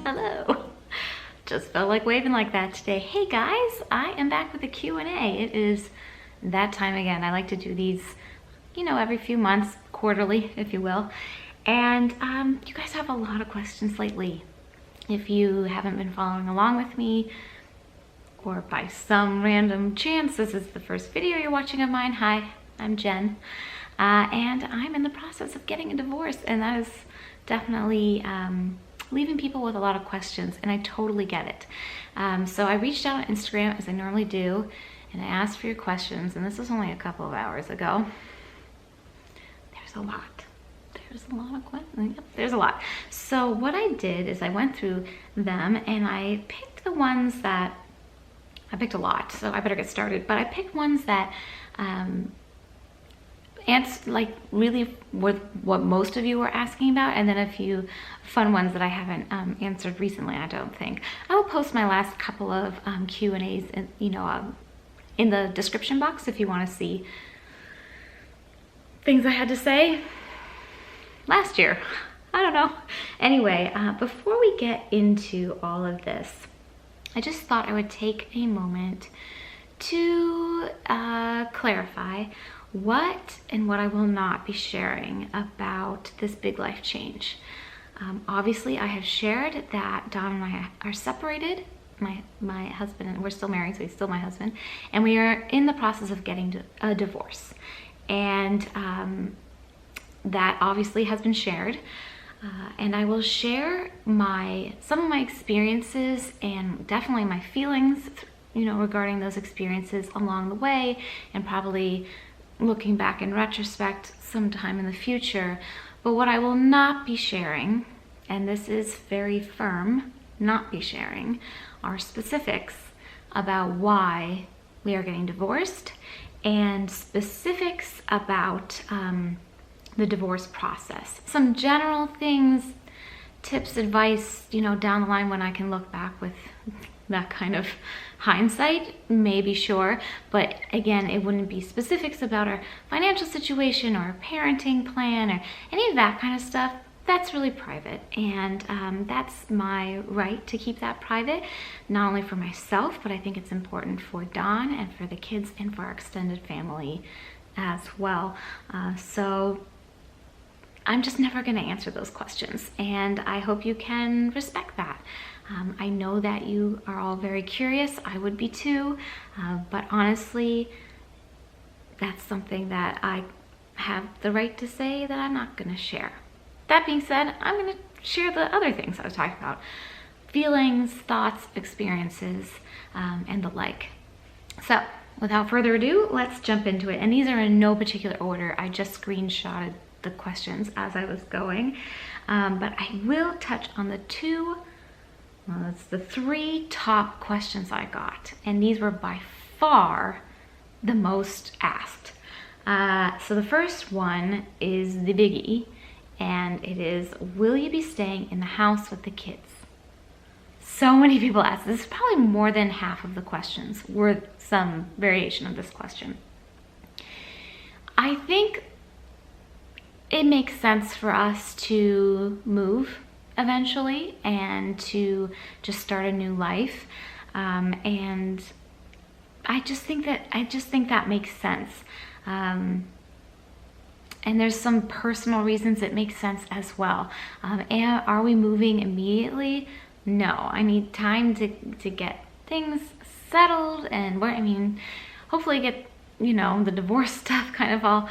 Hello. Just felt like waving like that today. Hey guys, I am back with a Q&A. It is that time again. I like to do these, every few months, quarterly, if you will. And you guys have a lot of questions lately. If you haven't been following along with me, or by some random chance, this is the first video you're watching of mine. Hi, I'm Jen. And I'm in the process of getting a divorce, and that is definitely leaving people with a lot of questions, and I totally get it. So I reached out on Instagram, as I normally do, and I asked for your questions, and this was only a couple of hours ago. There's a lot. There's a lot of questions. Yep, there's a lot. So what I did is I went through them, and I picked the ones that, I picked a lot, so I better get started, but I picked ones that really what most of you were asking about, and then a few fun ones that I haven't answered recently, I don't think. I will post my last couple of Q&As in the description box if you want to see things I had to say last year. I don't know. Anyway, before we get into all of this, I just thought I would take a moment to clarify what and what I will not be sharing about this big life change. Obviously, I have shared that Don and I are separated. My husband, and we're still married, so he's still my husband, and we are in the process of getting a divorce. And that obviously has been shared. And I will share some of my experiences and definitely my feelings, regarding those experiences along the way, and probably looking back in retrospect sometime in the future. But what I will not be sharing, and this is very firm, not be sharing, are specifics about why we are getting divorced, and specifics about the divorce process. Some general things, tips, advice, down the line when I can look back with that kind of hindsight, maybe, sure. But again, it wouldn't be specifics about our financial situation or our parenting plan or any of that kind of stuff. That's really private, and that's my right to keep that private, not only for myself, but I think it's important for Don and for the kids and for our extended family as well. So I'm just never going to answer those questions, and I hope you can respect that. I know that you are all very curious. I would be too, but honestly, that's something that I have the right to say that I'm not going to share. That being said, I'm going to share the other things I was talking about. Feelings, thoughts, experiences, and the like. So without further ado, let's jump into it. And these are in no particular order. I just screenshotted the questions as I was going. But I will touch on the three top questions I got. And these were by far the most asked. So the first one is the biggie. And it is, will you be staying in the house with the kids? So many people ask. This is probably more than half of the questions were some variation of this question. I think it makes sense for us to move eventually and to just start a new life. And I just think that makes sense. And there's some personal reasons it makes sense as well. And are we moving immediately? No, I need time to get things settled and hopefully get, the divorce stuff kind of all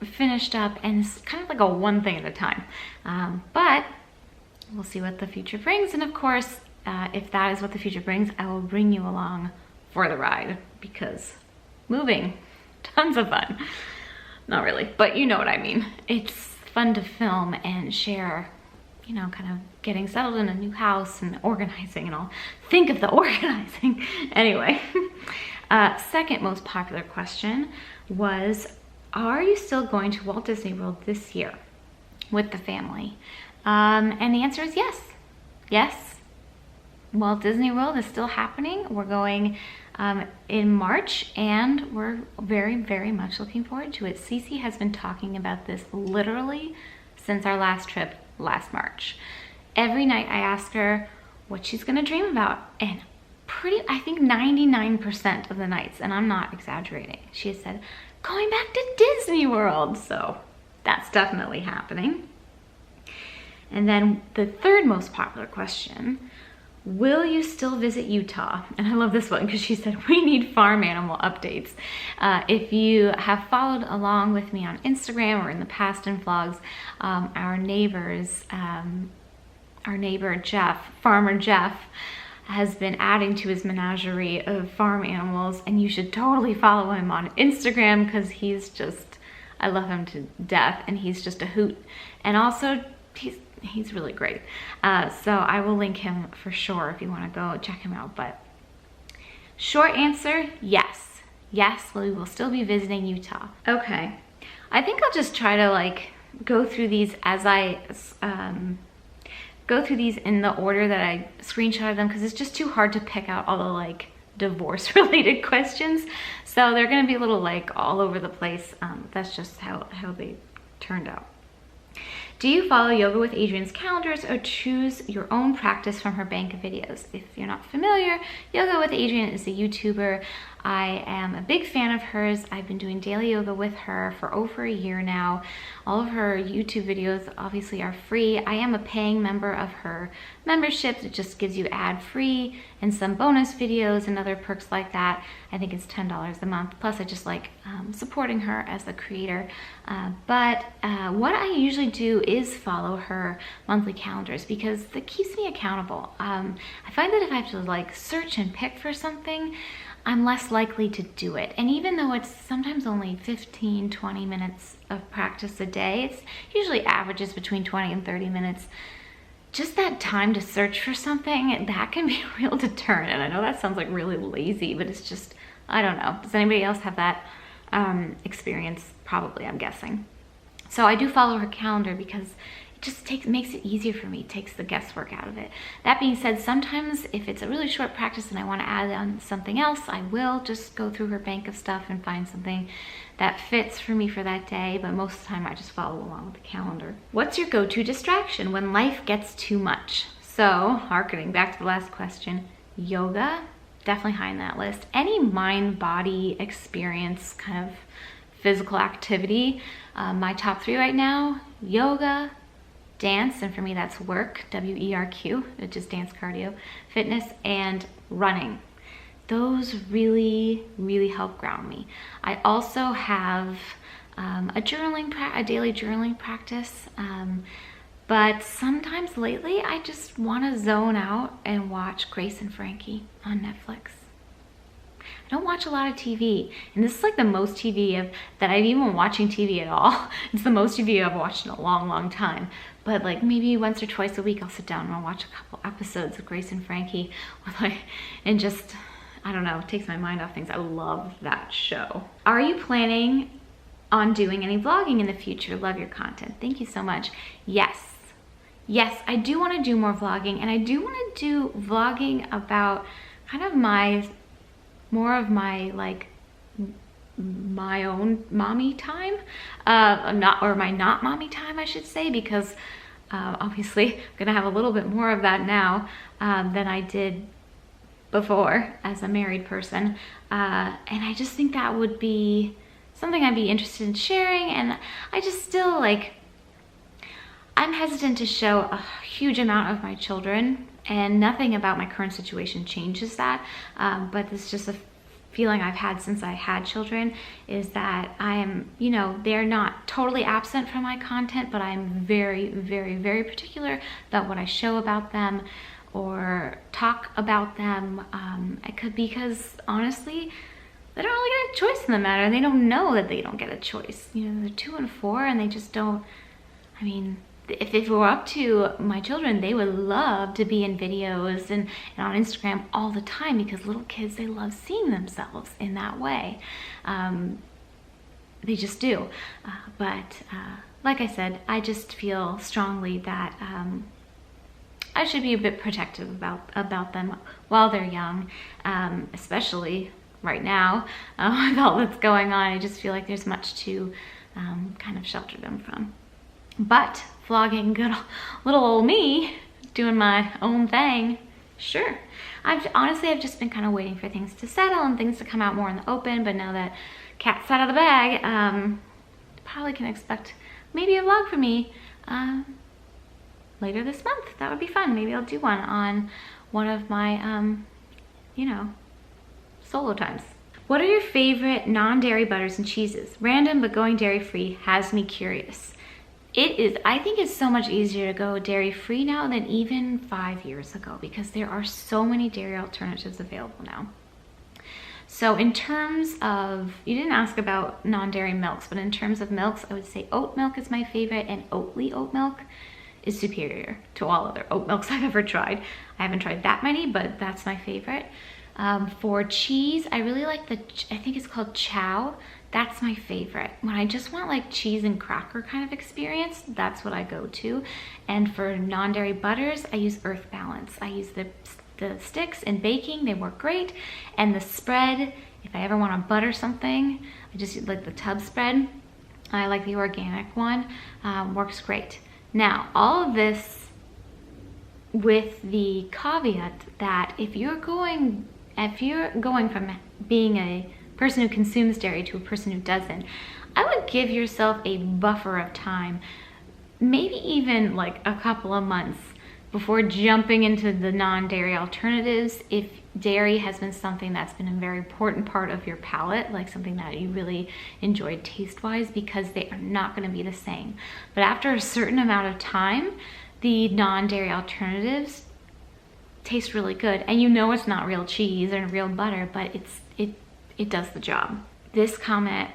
finished up, and it's kind of like a one thing at a time. But we'll see what the future brings. And of course, if that is what the future brings, I will bring you along for the ride, because moving, tons of fun. Not really, but you know what I mean. It's fun to film and share, kind of getting settled in a new house and organizing and all. Think of the organizing. Anyway, second most popular question was, are you still going to Walt Disney World this year with the family? And the answer is yes. Yes, Walt Disney World is still happening. We're going in March, and we're very, very much looking forward to it. Cece has been talking about this literally since our last trip last March. every night I ask her what she's gonna dream about, and I think 99% of the nights, and I'm not exaggerating, she has said, going back to Disney World. So that's definitely happening. And then the third most popular question, will you still visit Utah? And I love this one because she said, we need farm animal updates. If you have followed along with me on Instagram or in the past in vlogs, our neighbor Jeff, Farmer Jeff, has been adding to his menagerie of farm animals, and you should totally follow him on Instagram because he's just, I love him to death, and he's just a hoot. And also, he's really great. So I will link him for sure if you want to go check him out. But short answer, yes. Yes, we will still be visiting Utah. Okay, I think I'll just try to like go through these as I go through these in the order that I screenshotted them, because it's just too hard to pick out all the like divorce related questions. So they're gonna be a little like all over the place. That's just how they turned out. Do you follow Yoga with Adrienne's calendars or choose your own practice from her bank of videos? If you're not familiar, Yoga with Adrienne is a YouTuber. I am a big fan of hers. I've been doing daily yoga with her for over a year now. All of her YouTube videos obviously are free. I am a paying member of her membership. It just gives you ad-free and some bonus videos and other perks like that. I think it's $10 a month. Plus I just like supporting her as the creator. But what I usually do is follow her monthly calendars because that keeps me accountable. I find that if I have to like search and pick for something, I'm less likely to do it. And even though it's sometimes only 15, 20 minutes of practice a day, it's usually averages between 20 and 30 minutes. Just that time to search for something, that can be a real deterrent. And I know that sounds like really lazy, but it's just, I don't know. Does anybody else have that experience? Probably, I'm guessing. So I do follow her calendar because it just makes it easier for me. It takes the guesswork out of it. That being said, sometimes if it's a really short practice and I want to add on something else, I will just go through her bank of stuff and find something that fits for me for that day. But most of the time I just follow along with the calendar. What's your go-to distraction when life gets too much? So, harkening back to the last question, yoga, definitely high on that list. Any mind-body experience, kind of physical activity. My top 3 right now, yoga, dance, and for me that's work, W-E-R-Q, which is dance, cardio, fitness, and running. Those really, really help ground me. I also have a daily journaling practice, but sometimes lately I just want to zone out and watch Grace and Frankie on Netflix. I don't watch a lot of TV, and this is like the most TV that I've even watching TV at all. It's the most TV I've watched in a long, long time. But like maybe once or twice a week I'll sit down and I'll watch a couple episodes of Grace and Frankie and just, I don't know, it takes my mind off things. I love that show. Are you planning on doing any vlogging in the future? Love your content. Thank you so much. Yes. Yes, I do want to do more vlogging, and I do want to do vlogging about kind of more of my like my own mommy time, my not mommy time, I should say, because obviously I'm gonna have a little bit more of that now than I did before as a married person, and I just think that would be something I'd be interested in sharing. And I just still like, I'm hesitant to show a huge amount of my children, and nothing about my current situation changes that, but it's just a feeling I've had since I had children, is that I am, you know, they're not totally absent from my content, but I'm very, very, very particular about what I show about them or talk about them. It could be because honestly, they don't really get a choice in the matter. They don't know that they don't get a choice. You know, they're 2 and 4 and they just don't, I mean, if it were up to my children, they would love to be in videos and on Instagram all the time, because little kids, they love seeing themselves in that way. They just do. But like I said, I just feel strongly that I should be a bit protective about them while they're young, especially right now with all that's going on. I just feel like there's much to kind of shelter them from. But vlogging good little old me doing my own thing, sure. I've just been kind of waiting for things to settle and things to come out more in the open, but now that cat's out of the bag, probably can expect maybe a vlog from me later this month. That would be fun. Maybe I'll do one on one of my, you know, solo times. What are your favorite non-dairy butters and cheeses? Random, but going dairy-free has me curious. I think it's so much easier to go dairy-free now than even 5 years ago because there are so many dairy alternatives available now. So in terms of, you didn't ask about non-dairy milks, but in terms of milks, I would say oat milk is my favorite, and Oatly oat milk is superior to all other oat milks I've ever tried. I haven't tried that many, but that's my favorite. For cheese, I really like I think it's called Chow. That's my favorite. When I just want like cheese and cracker kind of experience, that's what I go to. And for non-dairy butters, I use Earth Balance. I use the sticks in baking, they work great. And the spread, if I ever want to butter something, I just use like the tub spread. I like the organic one, works great. Now, all of this with the caveat that if you're going from being a person who consumes dairy to a person who doesn't, I would give yourself a buffer of time, maybe even like a couple of months before jumping into the non-dairy alternatives. If dairy has been something that's been a very important part of your palate, like something that you really enjoyed taste-wise, because they are not going to be the same. But after a certain amount of time, the non-dairy alternatives taste really good, and you know it's not real cheese or real butter, but it does the job. This comment,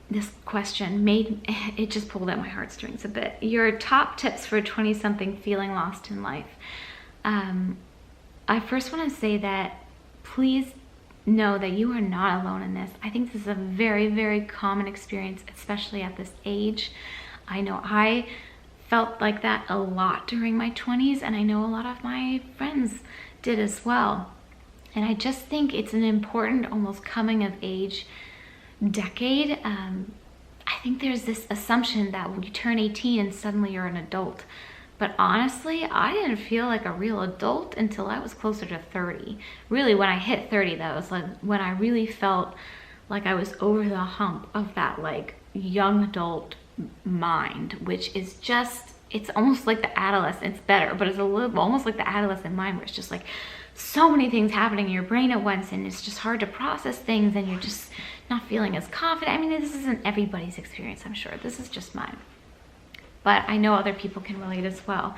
this question it just pulled at my heartstrings a bit. Your top tips for a 20-something feeling lost in life. I first want to say that please know that you are not alone in this. I think this is a very, very common experience, especially at this age. I know I felt like that a lot during my 20s, and I know a lot of my friends did as well. And I just think it's an important, almost coming of age decade. I think there's this assumption that when you turn 18 and suddenly you're an adult. But honestly, I didn't feel like a real adult until I was closer to 30. Really, when I hit 30, that was like when I really felt like I was over the hump of that like young adult mind, which is just, it's almost like the adolescent. It's better, but it's a little almost like the adolescent mind, where it's just like so many things happening in your brain at once, and it's just hard to process things, and you're just not feeling as confident. I mean, this isn't everybody's experience, I'm sure. This is just mine, but I know other people can relate as well.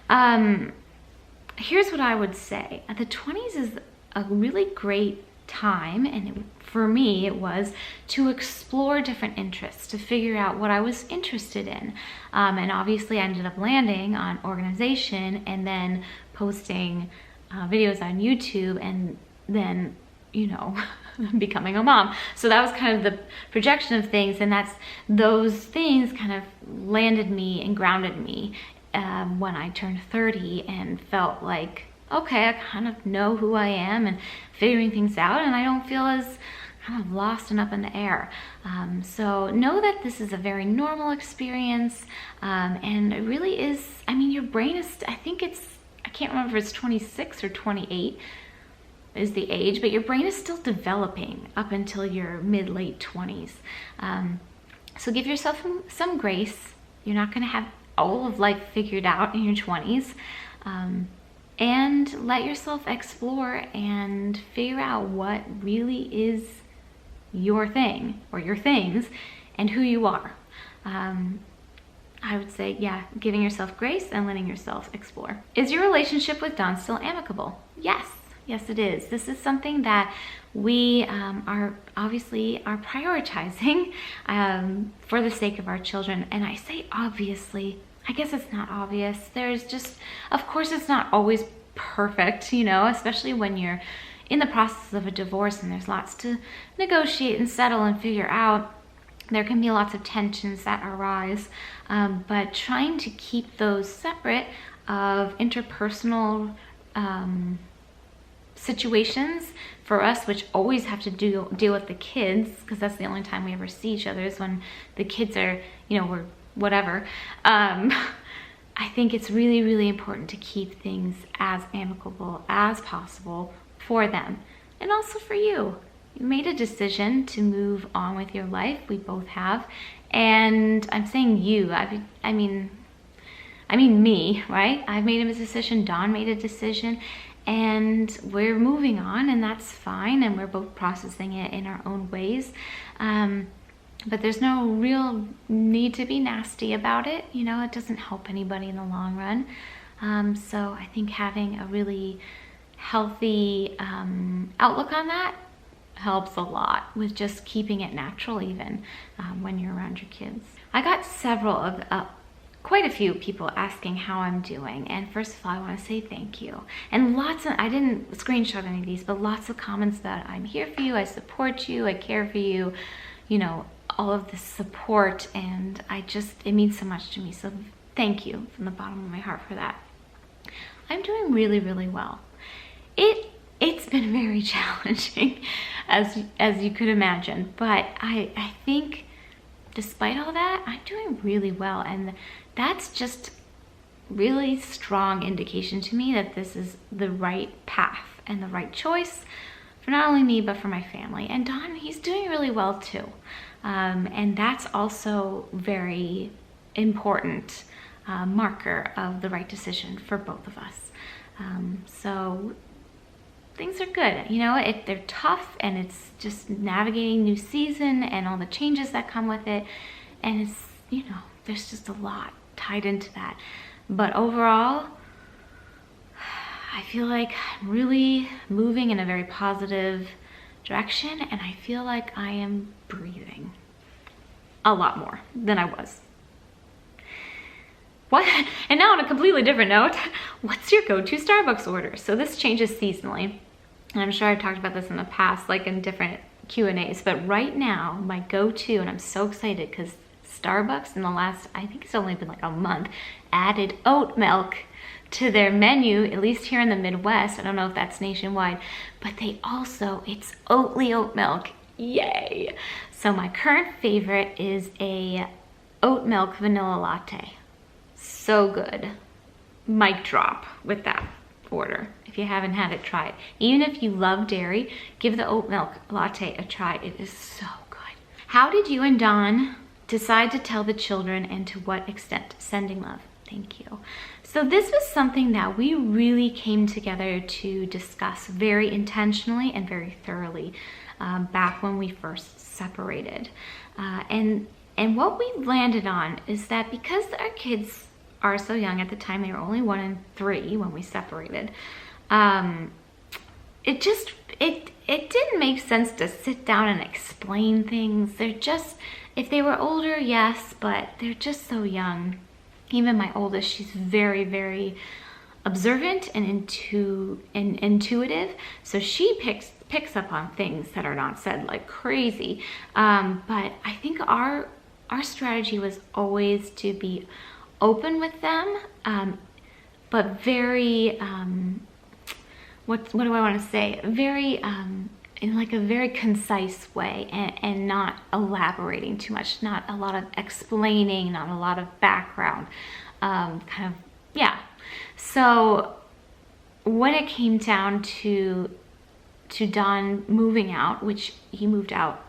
Here's what I would say. The 20s is a really great time, and for me it was to explore different interests, to figure out what I was interested in, and obviously I ended up landing on organization and then posting videos on YouTube, and then, you know, becoming a mom. So that was kind of the projection of things, and those things kind of landed me and grounded me when I turned 30 and felt like, okay, I kind of know who I am and figuring things out, and I don't feel as kind of lost and up in the air. So know that this is a very normal experience, and it really is. I mean, your brain is, I can't remember if it's 26 or 28 is the age, but your brain is still developing up until your mid-late 20s. So give yourself some grace. You're not going to have all of life figured out in your 20s. And let yourself explore and figure out what really is your thing or your things and who you are. I would say, yeah, giving yourself grace and letting yourself explore. Is your relationship with Don still amicable? Yes, it is. This is something that we are prioritizing for the sake of our children. And I say obviously, I guess it's not obvious. There's just, of course, it's not always perfect, you know, especially when you're in the process of a divorce and there's lots to negotiate and settle and figure out. There can be lots of tensions that arise, but trying to keep those separate of interpersonal situations for us, which always have to deal with the kids, because that's the only time we ever see each other is when the kids are, you know, we're whatever. I think it's really, really important to keep things as amicable as possible for them and also for you. You made a decision to move on with your life. We both have. And I'm saying you, I mean me, right? I've made a decision, Dawn made a decision, and we're moving on, and that's fine. And we're both processing it in our own ways. But there's no real need to be nasty about it. You know, it doesn't help anybody in the long run. So I think having a really healthy outlook on that helps a lot with just keeping it natural, even when you're around your kids. I got quite a few people asking how I'm doing. And first of all, I want to say thank you. And I didn't screenshot any of these, but lots of comments that I'm here for you, I support you, I care for you, you know, all of this support, and it means so much to me. So thank you from the bottom of my heart for that. I'm doing really, really well. It's been very challenging, as you could imagine, but I think despite all that, I'm doing really well, and that's just really strong indication to me that this is the right path and the right choice for not only me, but for my family. And Don, he's doing really well too. And that's also very important marker of the right decision for both of us. So things are good. You know, they're tough, and it's just navigating new season and all the changes that come with it. And it's, you know, there's just a lot tied into that. But overall, I feel like I'm really moving in a very positive direction, and I feel like I am breathing a lot more than I was. What? And now on a completely different note, what's your go-to Starbucks order? So this changes seasonally, and I'm sure I've talked about this in the past, like in different Q&As, but right now my go-to, and I'm so excited because Starbucks in the last, I think it's only been like a month, added oat milk to their menu, at least here in the Midwest. I don't know if that's nationwide, but it's Oatly oat milk. Yay! So my current favorite is a oat milk vanilla latte. So good. Mic drop with that order. If you haven't had it, try it. Even if you love dairy, give the oat milk latte a try. It is so good. How did you and Dawn decide to tell the children, and to what extent? Sending love. Thank you. So this was something that we really came together to discuss very intentionally and very thoroughly back when we first separated. And what we landed on is that because our kids are so young, at the time they were only 1 and 3 when we separated, it didn't make sense to sit down and explain things. If they were older, yes, but they're just so young. Even my oldest, she's very, very observant and intuitive. So she picks up on things that are not said like crazy. But I think our strategy was always to be open with them, but very, what do I want to say? Very, in like a very concise way, and not elaborating too much, not a lot of explaining, not a lot of background, yeah. So when it came down to Don moving out, which he moved out,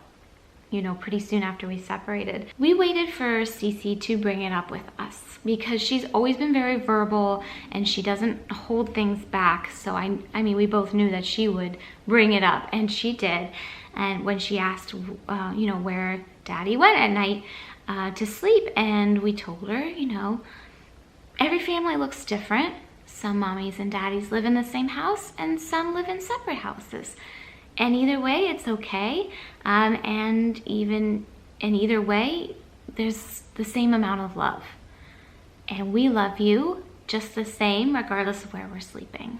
you know, pretty soon after we separated, we waited for Cece to bring it up with us, because she's always been very verbal and she doesn't hold things back. So I mean, we both knew that she would bring it up, and she did. And when she asked, you know, where Daddy went at night to sleep, and we told her, you know, every family looks different. Some mommies and daddies live in the same house, and some live in separate houses. And either way, it's okay. And even in either way, there's the same amount of love. And we love you just the same, regardless of where we're sleeping.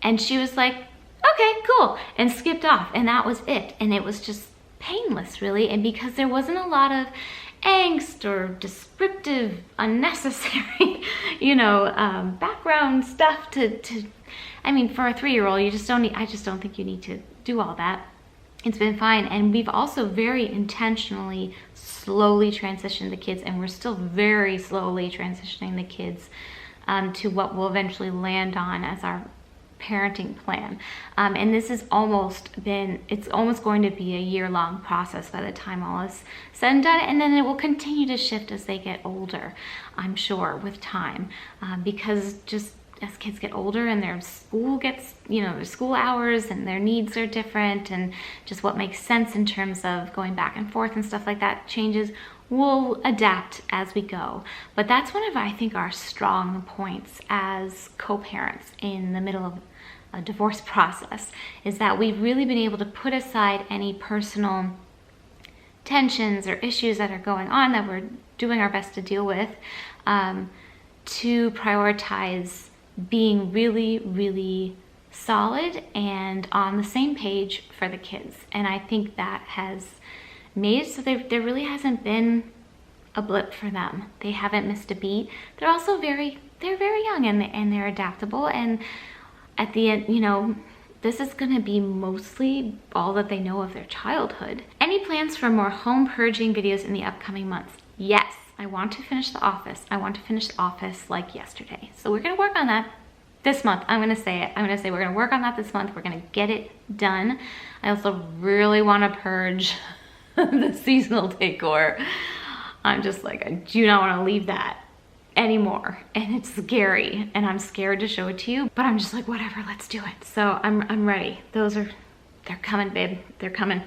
And she was like, okay, cool, and skipped off. And that was it. And it was just painless, really. And because there wasn't a lot of angst or descriptive, unnecessary, you know, background stuff to I mean, for a 3-year-old, I just don't think you need to do all that. it's been fine. And we've also very intentionally slowly transitioned the kids, and we're still very slowly transitioning the kids to what we'll eventually land on as our parenting plan. And this has it's almost going to be a year-long process by the time all is said and done, and then it will continue to shift as they get older, I'm sure, with time, because just as kids get older and their school gets, their school hours and their needs are different, and just what makes sense in terms of going back and forth and stuff like that changes. We'll adapt as we go. But that's one of, I think, our strong points as co-parents in the middle of a divorce process, is that we've really been able to put aside any personal tensions or issues that are going on that we're doing our best to deal with, to prioritize being really, really solid and on the same page for the kids. And I think that has made it so there really hasn't been a blip for them. They haven't missed a beat. They're also very young, and they're adaptable, and at the end, this is going to be mostly all that they know of their childhood. Any plans for more home purging videos in the upcoming months? Yes, I want to finish The Office. I want to finish The Office like yesterday. So we're going to work on that this month. I'm going to say it. I'm going to say we're going to work on that this month. We're going to get it done. I also really want to purge the seasonal decor. I'm just like, I do not want to leave that anymore, and it's scary, and I'm scared to show it to you, but I'm just like, whatever, let's do it. So I'm ready. They're coming, babe. They're coming.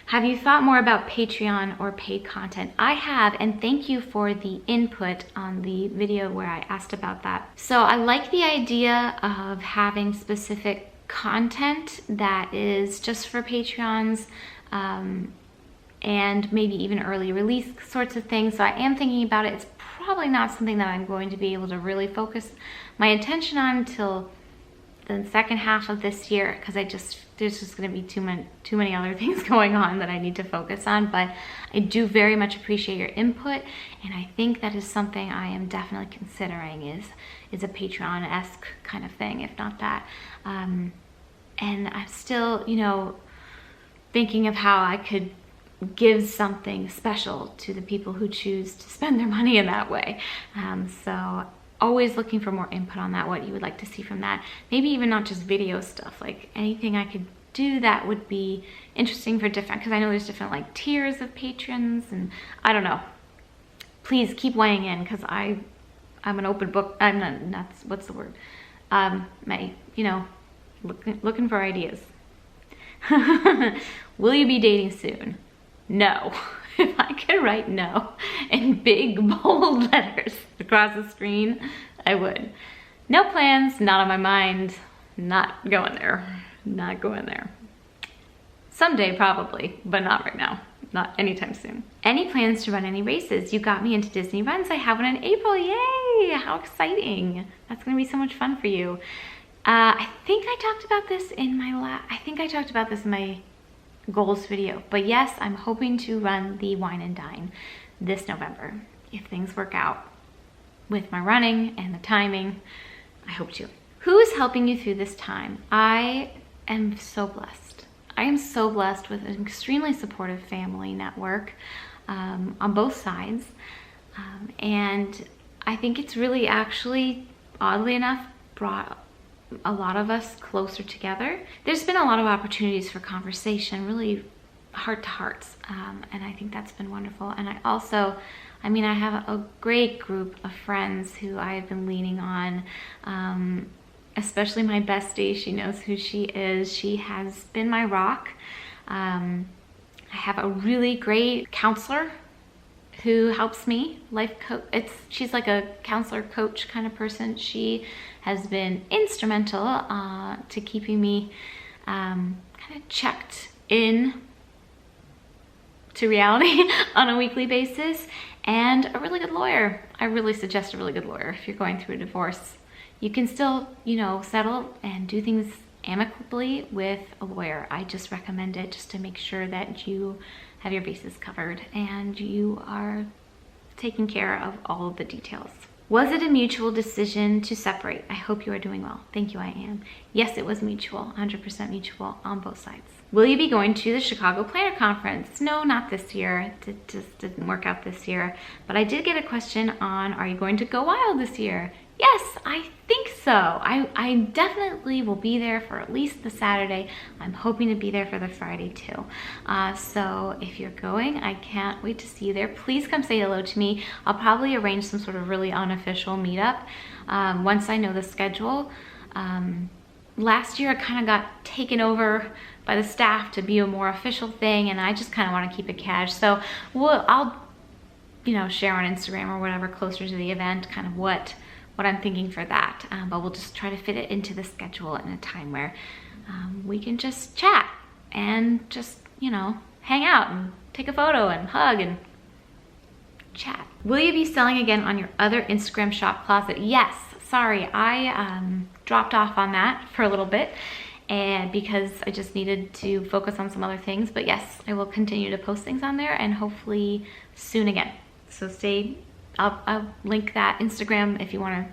Have you thought more about Patreon or paid content? I have, and thank you for the input on the video where I asked about that. So I like the idea of having specific content that is just for Patreons, and maybe even early release sorts of things. So I am thinking about it. It's probably not something that I'm going to be able to really focus my attention on until the second half of this year, because there's just going to be too many other things going on that I need to focus on. But I do very much appreciate your input, and I think that is something I am definitely considering is a Patreon-esque kind of thing, if not that. And I'm still, thinking of how I could give something special to the people who choose to spend their money in that way. So always looking for more input on that, what you would like to see from that. Maybe even not just video stuff, like anything I could do that would be interesting for different, because I know there's different like tiers of patrons, and I don't know. Please keep weighing in, because I'm an open book. I'm not what's the word? Looking for ideas. Will you be dating soon? No. If I could write no in big bold letters across the screen, I would. No plans, not on my mind, not going there, not going there. Someday probably, but not right now, not anytime soon. Any plans to run any races? You got me into Disney runs. I have one in April, yay, how exciting. That's gonna be so much fun for you. I think I talked about this in my goals video, but yes, I'm hoping to run the Wine and Dine this November. If things work out with my running and the timing, I hope to. Who is helping you through this time? I am so blessed. I am so blessed with an extremely supportive family network on both sides. And I think it's really actually, oddly enough, brought a lot of us closer together. There's been a lot of opportunities for conversation, really heart to hearts, and I think that's been wonderful. And I also, I have a great group of friends who I have been leaning on, especially my bestie. She knows who she is. She has been my rock. I have a really great counselor who helps me, life coach. She's like a counselor coach kind of person. She has been instrumental to keeping me kind of checked in to reality on a weekly basis, and a really good lawyer. I really suggest a really good lawyer if you're going through a divorce. You can still, settle and do things amicably with a lawyer. I just recommend it just to make sure that you have your bases covered and you are taking care of all of the details. Was it a mutual decision to separate? I hope you are doing well. Thank you, I am. Yes, it was mutual, 100% mutual on both sides. Will you be going to the Chicago Planner Conference? No, not this year. It just didn't work out this year. But I did get a question on, are you going to go wild this year? Yes, I think so. I definitely will be there for at least the Saturday. I'm hoping to be there for the Friday too. So if you're going, I can't wait to see you there. Please come say hello to me. I'll probably arrange some sort of really unofficial meetup once I know the schedule. Last year, it kind of got taken over by the staff to be a more official thing, and I just kind of want to keep it cash. So I'll share on Instagram or whatever closer to the event, kind of what I'm thinking for that. But we'll just try to fit it into the schedule in a time where we can just chat and just, hang out and take a photo and hug and chat. Will you be selling again on your other Instagram shop closet? Yes. Sorry, I dropped off on that for a little bit and because I just needed to focus on some other things. But yes, I will continue to post things on there and hopefully soon again. So I'll link that Instagram if you want to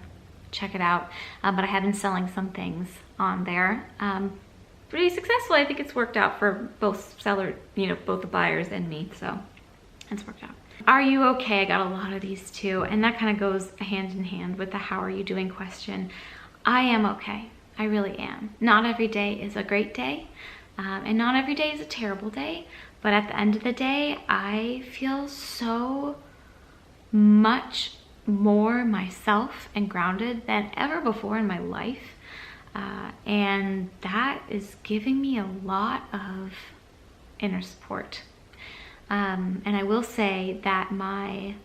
check it out. But I have been selling some things on there. Pretty successful. I think it's worked out for both both the buyers and me. So it's worked out. Are you okay? I got a lot of these too. And that kind of goes hand in hand with the how are you doing question. I am okay. I really am. Not every day is a great day. And not every day is a terrible day. But at the end of the day, I feel so much more myself and grounded than ever before in my life. And that is giving me a lot of inner support. And I will say that my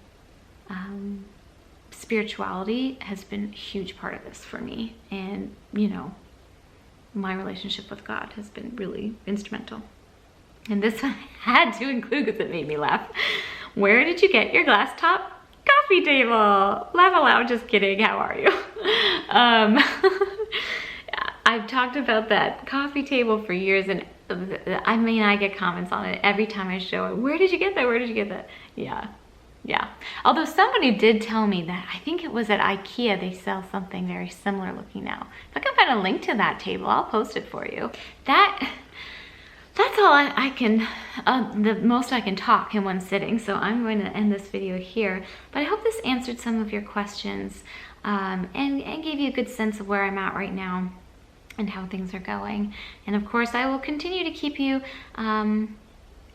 spirituality has been a huge part of this for me. And, my relationship with God has been really instrumental. And this one I had to include because it made me laugh. Where did you get your glass top coffee table? Laugh aloud, just kidding. How are you? I've talked about that coffee table for years, and I get comments on it every time I show it. Where did you get that? Where did you get that? Yeah. Although somebody did tell me that, I think it was at IKEA, they sell something very similar looking now. If I can find a link to that table, I'll post it for you. That's all I can, the most I can talk in one sitting. So I'm going to end this video here. But I hope this answered some of your questions and gave you a good sense of where I'm at right now and how things are going. And of course, I will continue to keep you in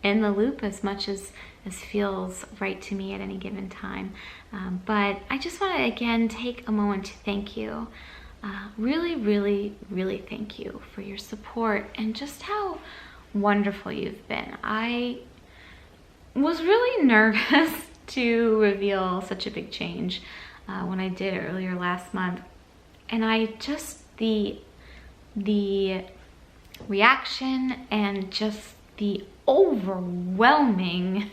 the loop as much as feels right to me at any given time. But I just want to again take a moment to thank you. Really, really, really thank you for your support and just how wonderful you've been. I was really nervous to reveal such a big change when I did earlier last month. And I just, the reaction and just the overwhelming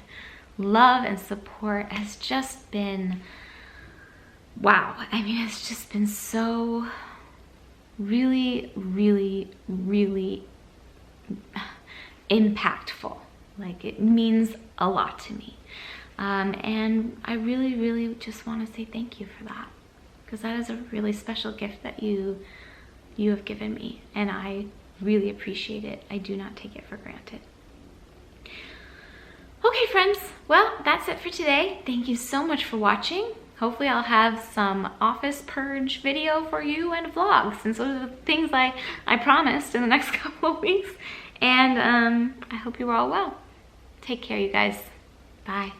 love and support has just been, wow. I mean, it's just been so really, really, really impactful. Like, it means a lot to me. And I really, really just want to say thank you for that, because that is a really special gift that you have given me, and I really appreciate it. I do not take it for granted. Okay, friends, well, that's it for today. Thank you so much for watching. Hopefully I'll have some office purge video for you and vlogs, and those are the things I promised in the next couple of weeks. And I hope you are all well. Take care, you guys. Bye.